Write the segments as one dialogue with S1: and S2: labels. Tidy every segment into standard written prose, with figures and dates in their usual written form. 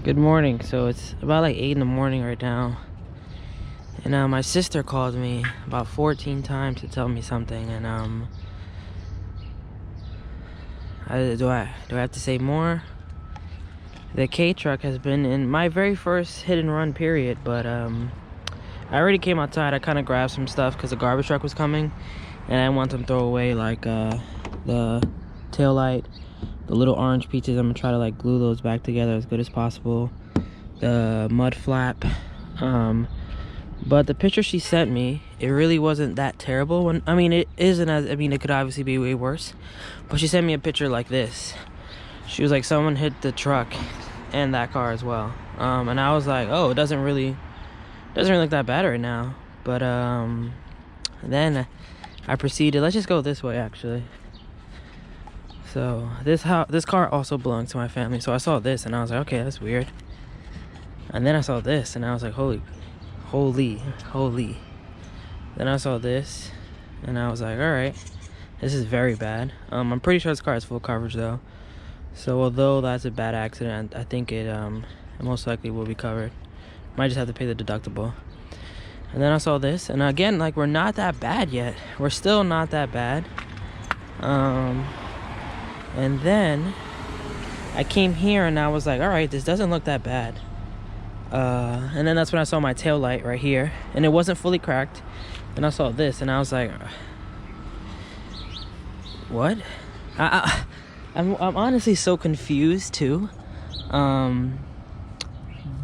S1: Good morning. So it's about like 8 in the morning right now, and my sister called me about 14 times to tell me something, and do I have to say more? The Kei truck has been in my very first hit and run period, but I already came outside. I kind of grabbed some stuff because the garbage truck was coming, and I want them to throw away like the tail light, the little orange pieces. I'm gonna try to like glue those back together as good as possible. The mud flap, but the picture she sent me, it really wasn't that terrible. It isn't as, it could obviously be way worse, but she sent me a picture like this. She was like, someone hit the truck and that car as well, and I was like, oh, it doesn't really look that bad right now. But then I proceeded, let's just go this way actually. So this car also belongs to my family, so I saw this and I was like, okay, that's weird. And then I saw this and I was like, holy. Then I saw this and I was like, all right, this is very bad. I'm pretty sure this car has full coverage though, so although that's a bad accident, I think it most likely will be covered. Might just have to pay the deductible. And then I saw this, and again, like, we're not that bad yet. We're still not that bad. And then I came here and I was like, all right, this doesn't look that bad. And then that's when I saw my tail light right here, and it wasn't fully cracked. And I saw this and I was like, what? I'm honestly so confused too.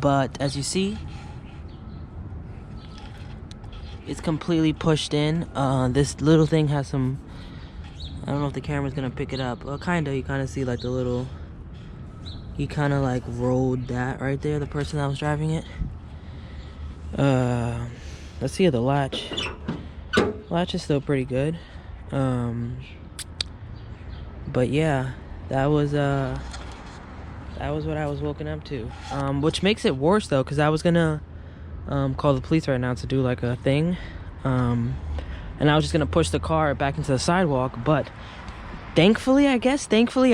S1: But as you see, it's completely pushed in. This little thing has some, I don't know if the camera's gonna pick it up. Well, you kind of see like the little, he kind of like rolled that right there, the person that was driving it. Let's see the latch. Latch is still pretty good. But yeah, that was what I was woken up to. Which makes it worse though, because I was gonna call the police right now to do like a thing. And I was just gonna push the car back into the sidewalk, but thankfully I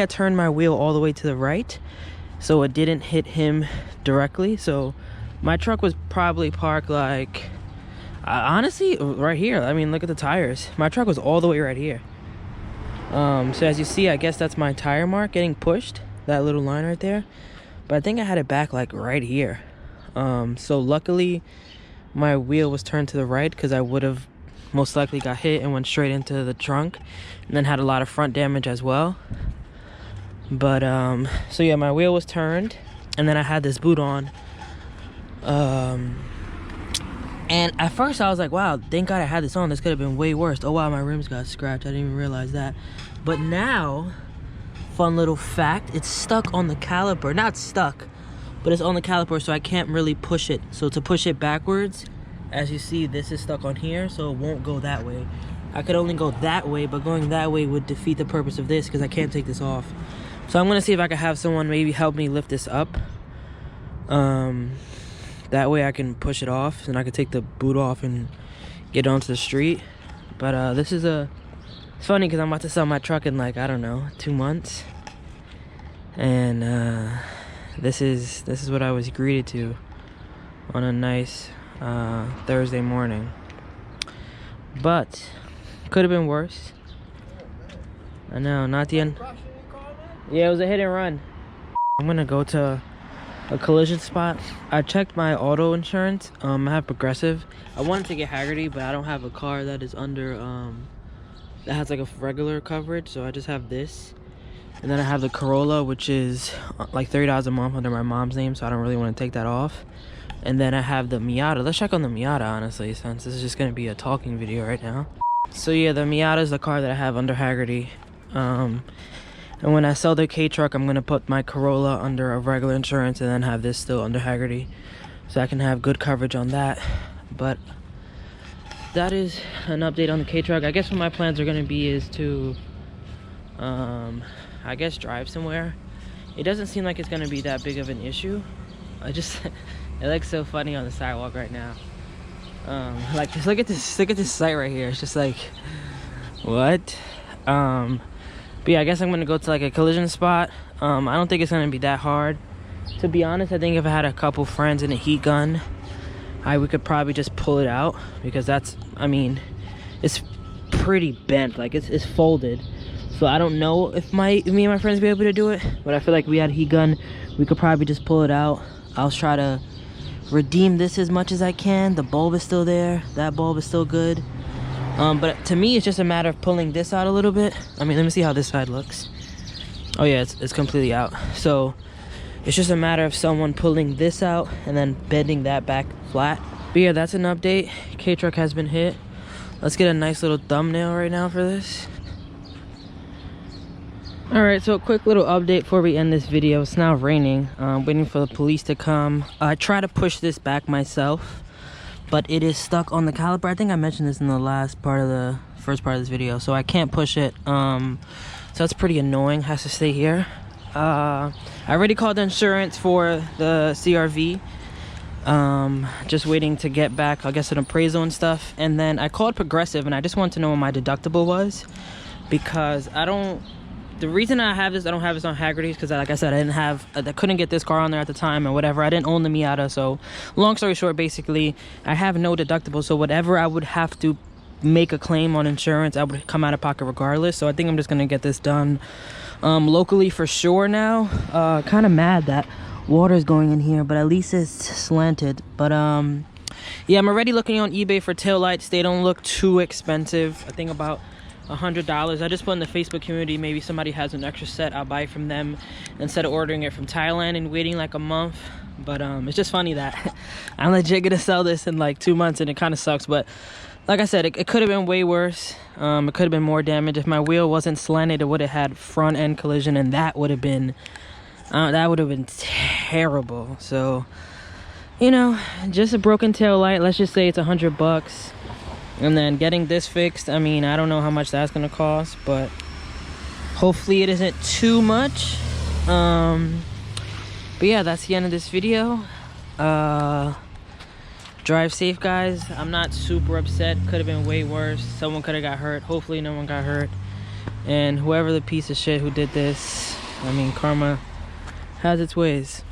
S1: turned my wheel all the way to the right, so it didn't hit him directly. So my truck was probably parked like, honestly, right here. I mean, look at the tires. My truck was all the way right here. So as you see, I guess that's my tire mark getting pushed, that little line right there. But I think I had it back like right here. So luckily my wheel was turned to the right, because I would have most likely got hit and went straight into the trunk, and then had a lot of front damage as well. But so yeah, my wheel was turned, and then I had this boot on. And at first I was like, wow, thank God I had this on. This could have been way worse. Oh wow, my rims got scratched. I didn't even realize that. But now, fun little fact, it's stuck on the caliper. Not stuck, but it's on the caliper, so I can't really push it. So to push it backwards, as you see, this is stuck on here, so it won't go that way. I could only go that way, but going that way would defeat the purpose of this, because I can't take this off. So I'm gonna see if I can have someone maybe help me lift this up. That way I can push it off, and I can take the boot off and get onto the street. But it's funny because I'm about to sell my truck in like, I don't know, 2 months. And this is what I was greeted to on a nice Thursday morning. But could have been worse. I know, not the end. Yeah, it was a hit and run. I'm gonna go to a collision spot. I checked my auto insurance. I have Progressive. I wanted to get Haggerty, but I don't have a car that is under that has like a regular coverage, so I just have this. And then I have the Corolla, which is like $30 a month under my mom's name, so I don't really want to take that off. And then I have the Miata. Let's check on the Miata, honestly, since this is just gonna be a talking video right now. So yeah, the Miata is the car that I have under Haggerty. And when I sell the Kei truck, I'm gonna put my Corolla under a regular insurance, and then have this still under Haggerty, so I can have good coverage on that. But that is an update on the Kei truck. I guess what my plans are gonna be is to I guess drive somewhere. It doesn't seem like it's gonna be that big of an issue. It looks so funny on the sidewalk right now. Like, just look at this site right here. It's just like, what? But yeah, I guess I'm gonna go to like a collision spot. I don't think it's gonna be that hard. To be honest, I think if I had a couple friends and a heat gun, we could probably just pull it out, because that's, I mean, it's pretty bent, like it's folded. So I don't know if me and my friends be able to do it, but I feel like we had a heat gun, we could probably just pull it out. I'll try to redeem this as much as I can. The bulb is still there, that bulb is still good. But to me, it's just a matter of pulling this out a little bit. I mean, let me see how this side looks. Oh yeah, it's completely out. So it's just a matter of someone pulling this out and then bending that back flat. But yeah, that's an update. Kei Truck has been hit. Let's get a nice little thumbnail right now for this. Alright, so a quick little update before we end this video. It's now raining. Waiting for the police to come. I try to push this back myself, but it is stuck on the caliper. I think I mentioned this in the first part of this video, so I can't push it. So that's pretty annoying. Has to stay here. I already called the insurance for the CRV. Just waiting to get back, I guess, an appraisal and stuff. And then I called Progressive, and I just wanted to know what my deductible was, because the reason I don't have this on Haggerty's, because like I said, I couldn't get this car on there at the time or whatever. I didn't own the Miata. So long story short, basically I have no deductible, so whatever I would have to make a claim on insurance, I would come out of pocket regardless. So I think I'm just gonna get this done locally for sure now. Kind of mad that water's going in here, but at least it's slanted. But yeah, I'm already looking on eBay for taillights. They don't look too expensive. I think about $100. I just put in the Facebook community, maybe somebody has an extra set, I'll buy from them instead of ordering it from Thailand and waiting like a month. But it's just funny that I'm legit gonna sell this in like 2 months, and it kind of sucks. But like I said, it could have been way worse. It could have been more damage. If my wheel wasn't slanted, it would have had front end collision, and that would have been terrible. So, you know, just a broken tail light. Let's just say it's $100. And then getting this fixed, I mean, I don't know how much that's gonna cost, but hopefully it isn't too much. But yeah, that's the end of this video. Drive safe, guys. I'm not super upset. Could have been way worse. Someone could have got hurt. Hopefully no one got hurt. And whoever the piece of shit who did this, I mean, karma has its ways.